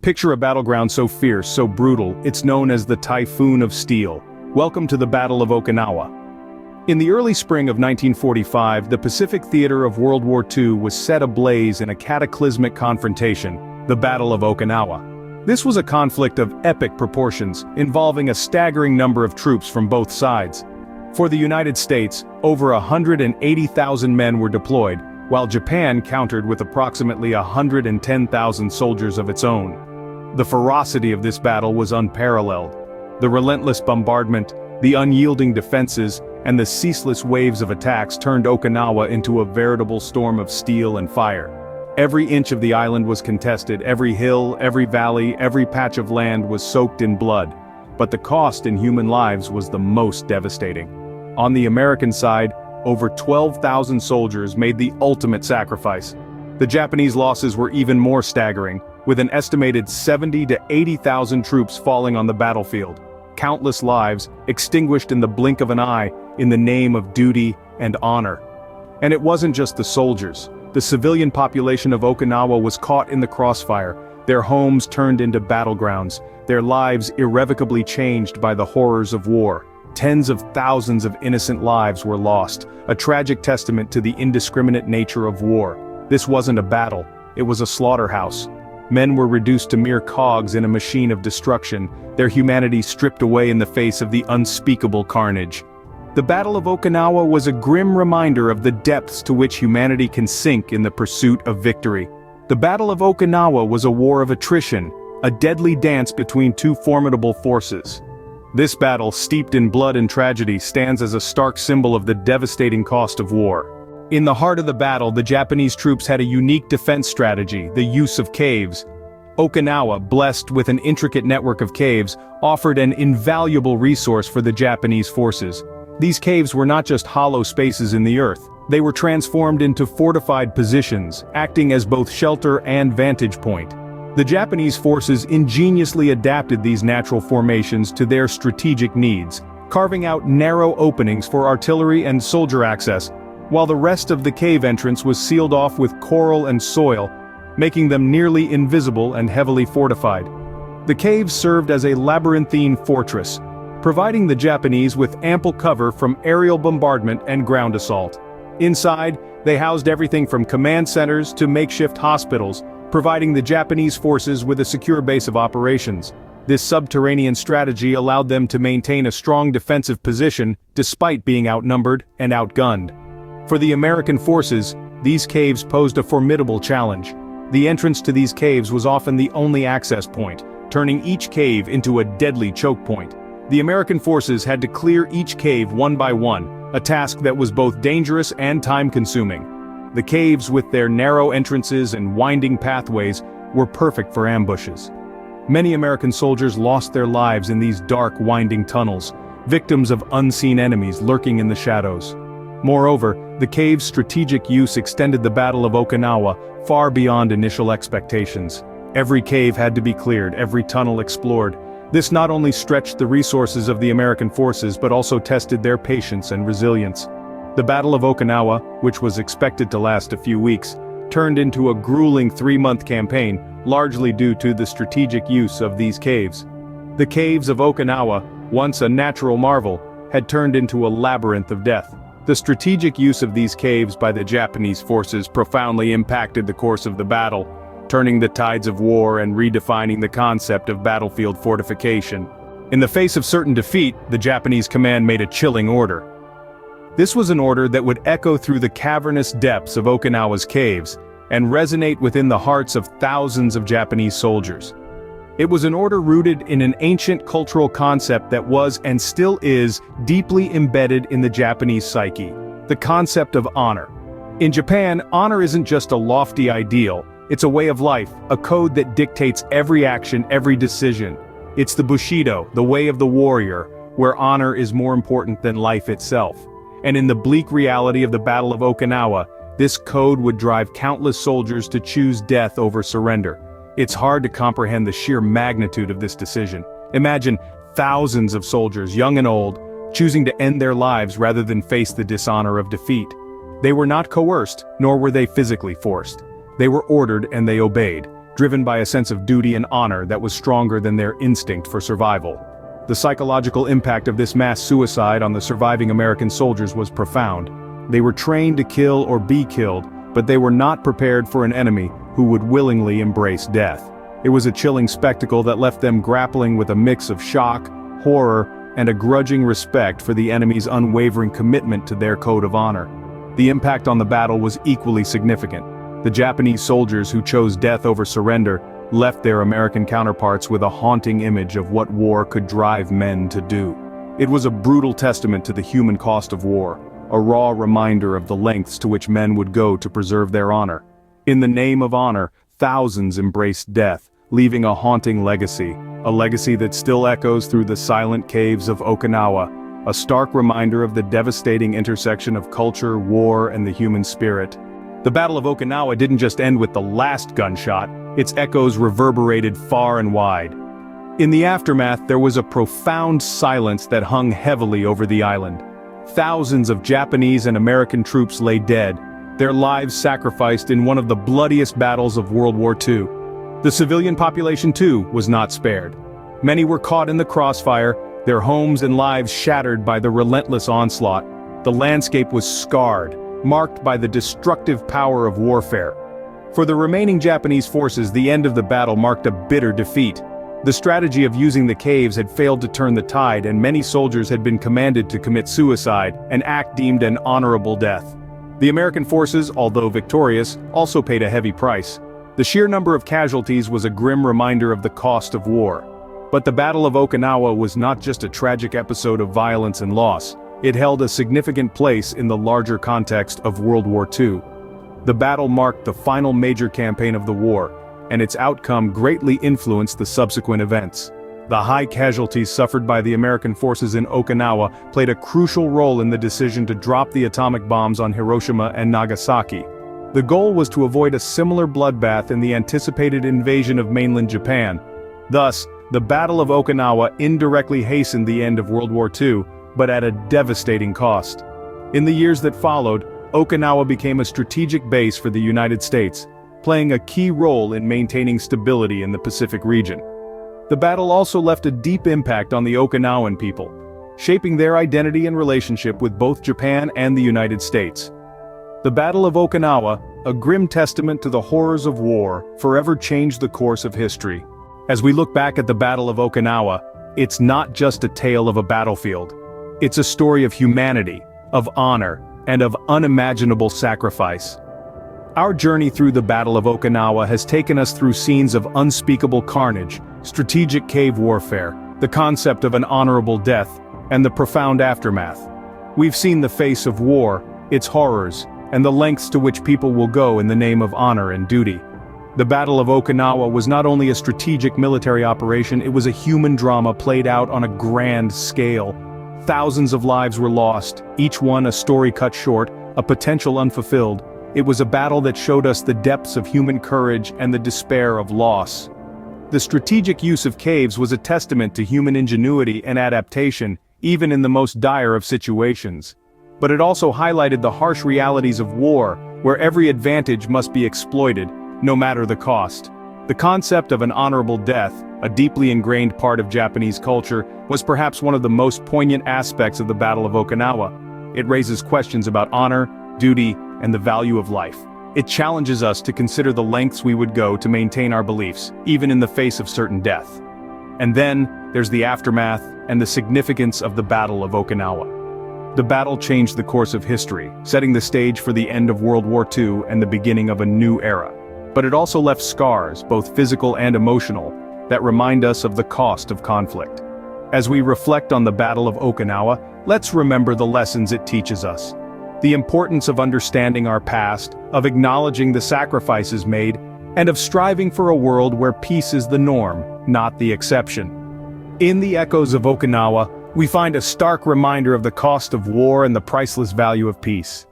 Picture a battleground so fierce, so brutal, it's known as the Typhoon of Steel. Welcome to the Battle of Okinawa. In the early spring of 1945, the Pacific theater of World War II was set ablaze in a cataclysmic confrontation, the Battle of Okinawa. This was a conflict of epic proportions, involving a staggering number of troops from both sides. For the United States, over 180,000 men were deployed, while Japan countered with approximately 110,000 soldiers of its own. The ferocity of this battle was unparalleled. The relentless bombardment, the unyielding defenses, and the ceaseless waves of attacks turned Okinawa into a veritable storm of steel and fire. Every inch of the island was contested, every hill, every valley, every patch of land was soaked in blood. But the cost in human lives was the most devastating. On the American side, over 12,000 soldiers made the ultimate sacrifice. The Japanese losses were even more staggering, with an estimated 70,000 to 80,000 troops falling on the battlefield. Countless lives extinguished in the blink of an eye in the name of duty and honor. And it wasn't just the soldiers. The civilian population of Okinawa was caught in the crossfire, their homes turned into battlegrounds, their lives irrevocably changed by the horrors of war. Tens of thousands of innocent lives were lost, a tragic testament to the indiscriminate nature of war. This wasn't a battle, it was a slaughterhouse. Men were reduced to mere cogs in a machine of destruction, their humanity stripped away in the face of the unspeakable carnage. The Battle of Okinawa was a grim reminder of the depths to which humanity can sink in the pursuit of victory. The Battle of Okinawa was a war of attrition, a deadly dance between two formidable forces. This battle, steeped in blood and tragedy, stands as a stark symbol of the devastating cost of war. In the heart of the battle, the Japanese troops had a unique defense strategy, the use of caves. Okinawa, blessed with an intricate network of caves, offered an invaluable resource for the Japanese forces. These caves were not just hollow spaces in the earth. They were transformed into fortified positions, acting as both shelter and vantage point. The Japanese forces ingeniously adapted these natural formations to their strategic needs, carving out narrow openings for artillery and soldier access, while the rest of the cave entrance was sealed off with coral and soil, making them nearly invisible and heavily fortified. The caves served as a labyrinthine fortress, providing the Japanese with ample cover from aerial bombardment and ground assault. Inside, they housed everything from command centers to makeshift hospitals, providing the Japanese forces with a secure base of operations. This subterranean strategy allowed them to maintain a strong defensive position despite being outnumbered and outgunned. For the American forces, these caves posed a formidable challenge. The entrance to these caves was often the only access point, turning each cave into a deadly choke point. The American forces had to clear each cave one by one, a task that was both dangerous and time-consuming. The caves, with their narrow entrances and winding pathways, were perfect for ambushes. Many American soldiers lost their lives in these dark, winding tunnels, victims of unseen enemies lurking in the shadows. Moreover, the cave's strategic use extended the Battle of Okinawa far beyond initial expectations. Every cave had to be cleared, every tunnel explored. This not only stretched the resources of the American forces but also tested their patience and resilience. The Battle of Okinawa, which was expected to last a few weeks, turned into a grueling 3-month campaign, largely due to the strategic use of these caves. The caves of Okinawa, once a natural marvel, had turned into a labyrinth of death. The strategic use of these caves by the Japanese forces profoundly impacted the course of the battle, turning the tides of war and redefining the concept of battlefield fortification. In the face of certain defeat, the Japanese command made a chilling order. This was an order that would echo through the cavernous depths of Okinawa's caves and resonate within the hearts of thousands of Japanese soldiers. It was an order rooted in an ancient cultural concept that was and still is deeply embedded in the Japanese psyche: the concept of honor. In Japan, honor isn't just a lofty ideal, it's a way of life, a code that dictates every action, every decision. It's the Bushido, the way of the warrior, where honor is more important than life itself. And in the bleak reality of the Battle of Okinawa, this code would drive countless soldiers to choose death over surrender. It's hard to comprehend the sheer magnitude of this decision. Imagine thousands of soldiers, young and old, choosing to end their lives rather than face the dishonor of defeat. They were not coerced, nor were they physically forced. They were ordered and they obeyed. driven by a sense of duty and honor that was stronger than their instinct for survival. The psychological impact of this mass suicide on the surviving American soldiers was profound. They were trained to kill or be killed, but they were not prepared for an enemy who would willingly embrace death. It was a chilling spectacle that left them grappling with a mix of shock, horror, and a grudging respect for the enemy's unwavering commitment to their code of honor. The impact on the battle was equally significant. The Japanese soldiers who chose death over surrender left their American counterparts with a haunting image of what war could drive men to do. It was a brutal testament to the human cost of war, a raw reminder of the lengths to which men would go to preserve their honor. In the name of honor, thousands embraced death, leaving a haunting legacy, a legacy that still echoes through the silent caves of Okinawa, a stark reminder of the devastating intersection of culture, war, and the human spirit. The Battle of Okinawa didn't just end with the last gunshot, its echoes reverberated far and wide. In the aftermath, there was a profound silence that hung heavily over the island. Thousands of Japanese and American troops lay dead, their lives sacrificed in one of the bloodiest battles of World War II. The civilian population, too, was not spared. Many were caught in the crossfire, their homes and lives shattered by the relentless onslaught. The landscape was scarred, marked by the destructive power of warfare. For the remaining Japanese forces, the end of the battle marked a bitter defeat. The strategy of using the caves had failed to turn the tide, and many soldiers had been commanded to commit suicide, an act deemed an honorable death. The American forces, although victorious, also paid a heavy price. The sheer number of casualties was a grim reminder of the cost of war. But the Battle of Okinawa was not just a tragic episode of violence and loss. It held a significant place in the larger context of World War II. The battle marked the final major campaign of the war, and its outcome greatly influenced the subsequent events. The high casualties suffered by the American forces in Okinawa played a crucial role in the decision to drop the atomic bombs on Hiroshima and Nagasaki. The goal was to avoid a similar bloodbath in the anticipated invasion of mainland Japan. Thus, the Battle of Okinawa indirectly hastened the end of World War II, but at a devastating cost. In the years that followed, Okinawa became a strategic base for the United States, playing a key role in maintaining stability in the Pacific region. The battle also left a deep impact on the Okinawan people, shaping their identity and relationship with both Japan and the United States. The Battle of Okinawa, a grim testament to the horrors of war, forever changed the course of history. As we look back at the Battle of Okinawa, it's not just a tale of a battlefield. It's a story of humanity, of honor, and of unimaginable sacrifice. Our journey through the Battle of Okinawa has taken us through scenes of unspeakable carnage, strategic cave warfare, the concept of an honorable death, and the profound aftermath. We've seen the face of war, its horrors, and the lengths to which people will go in the name of honor and duty. The Battle of Okinawa was not only a strategic military operation, it was a human drama played out on a grand scale. Thousands of lives were lost, each one a story cut short, a potential unfulfilled. It was a battle that showed us the depths of human courage and the despair of loss. The strategic use of caves was a testament to human ingenuity and adaptation, even in the most dire of situations. But it also highlighted the harsh realities of war, where every advantage must be exploited, no matter the cost. The concept of an honorable death, a deeply ingrained part of Japanese culture, was perhaps one of the most poignant aspects of the Battle of Okinawa. It raises questions about honor, duty, and the value of life. It challenges us to consider the lengths we would go to maintain our beliefs, even in the face of certain death. And then, there's the aftermath and the significance of the Battle of Okinawa. The battle changed the course of history, setting the stage for the end of World War II and the beginning of a new era. But it also left scars, both physical and emotional, that remind us of the cost of conflict. As we reflect on the Battle of Okinawa, let's remember the lessons it teaches us. The importance of understanding our past, of acknowledging the sacrifices made, and of striving for a world where peace is the norm, not the exception. In the echoes of Okinawa, we find a stark reminder of the cost of war and the priceless value of peace.